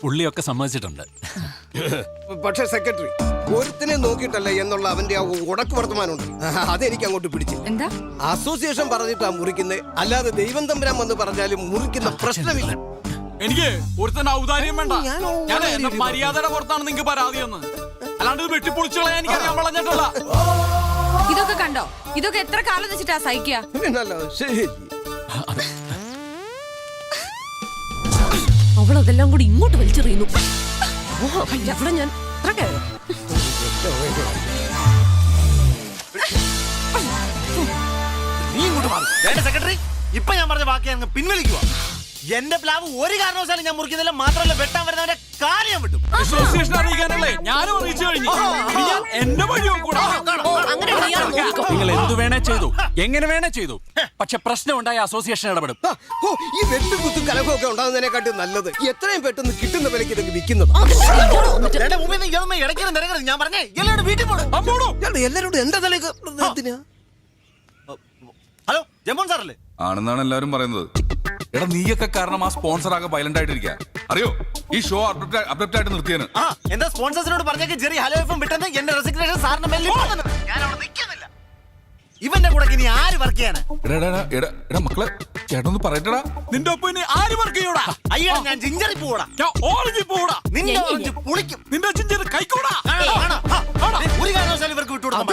പുള്ളിയൊക്കെ സമ്മതിച്ചിട്ടുണ്ട്. പക്ഷെ സെക്രട്ടറി, ഒരുത്തിനെ നോക്കിയിട്ടല്ല എന്നുള്ള അവന്റെ ആ ഉടക്ക് വർത്തമാനമുണ്ട്, അതെനിക്ക് അങ്ങോട്ട് പിടിച്ചു. എന്താ? അസോസിയേഷൻ പറഞ്ഞിട്ടാ മുറിക്കുന്നത്, അല്ലാതെ ദൈവം തമ്പുരാൻ വന്ന് പറഞ്ഞാലും മുറിക്കുന്ന പ്രശ്നമില്ല. എനിക്ക് ഒരുത്തന്നെ ഔദാര്യം വേണ്ട. ഞാൻ എന്റെ മര്യാദയുടെ പുറത്താണ് നിങ്ങൾക്ക് പരാതിയെന്ന്, അല്ലാണ്ട് ഇത് വെട്ടിപ്പൊളിച്ചുകളെ എനിക്കറിയാൻ വളഞ്ഞിട്ടുള്ള. ഇതൊക്കെ കണ്ടോ? ഇതൊക്കെ എത്ര കാലം വെച്ചിട്ടാ സഹിക്കുക? ശരി, അവളതെല്ലാം കൂടി ഇങ്ങോട്ട് വലിച്ചെറിയുന്നു. അവിടെ ഞാൻ നീ ഇങ്ങോട്ട് മാറി. സെക്രട്ടറി, ഇപ്പൊ ഞാൻ പറഞ്ഞ ബാക്കി അങ്ങ് പിൻവലിക്കുക. എന്റെ പ്ലാവ് ഒരു കാരണവശാലും ഞാൻ മുറിക്കുന്നില്ല. മാത്രമല്ല, വെട്ടാൻ വരുന്നവന്റെ കാര്യം വിട്ടും അസോസിയേഷൻ അറിയിക്കാനല്ലേ ഞാനും അറിയിച്ചു കഴിഞ്ഞു. എന്റെ വഴിയോ കൂടാ. നിങ്ങൾ എന്തു വേണേ ചെയ്തു, എങ്ങനെ വേണേ ചെയ്തു, പക്ഷെ പ്രശ്നം ഉണ്ടായ അസോസിയേഷൻ ഇടപെടും. ഈ വെട്ടുകുത്തും കലഹമൊക്കെ ഉണ്ടാകുന്നതിനെക്കാട്ടും നല്ലത് എത്രയും പെട്ടെന്ന് കിട്ടുന്ന വിലയ്ക്ക് ഇതൊക്കെ വിൽക്കുന്നത്. ഞാൻ പറഞ്ഞേ എല്ലാവരും വീട്ടിൽ പോടും. എല്ലാരോടും എന്റെ തലേക്ക്. ഹലോ, ജമോൻ സാറല്ലേ? ആണെന്നാണ് എല്ലാവരും പറയുന്നത്. എടാ, നീയൊക്കെ കാരണം ആ സ്പോൺസർ ആകെ വയലന്റ് ആയിട്ടിരിക്കുക. അറിയോ, ഈ ഷോ അബ്രപ്റ്റ് ആയിട്ട് നിർത്തിയാണ്. എന്താ സ്പോൺസേഴ്സിനോട് പറഞ്ഞേക്ക് ജെറി ഹലോ എഫും വിട്ടെന്ന് എന്റെ റെസിഗ്നേഷൻ സാറിന് മേലിൽ ഞാൻ അവിടെ നിൽക്കുന്നില്ല. ഇവന്റെ കൂടെ ഇനി ആര് വർക്ക് ചെയ്യാന്? എടാ മക്കളെ, ചേട്ടനൊന്ന് പറയട്ടടാ. നിന്റെ ഒപ്പം ഇനി ആര് വർക്ക് ചെയ്യൂടാ? അയ്യോ, ഞാൻ ജിഞ്ചറി പോടാ. ഓറഞ്ച് പോടാ. നിന്റെ ഓറഞ്ച് പുളിക്കും. നിന്റെ ജിഞ്ചർ കൈക്കൂടാ. ഒരു കാരണവശാലും ഇവർക്ക് വിട്ടുകൊടുക്കാൻ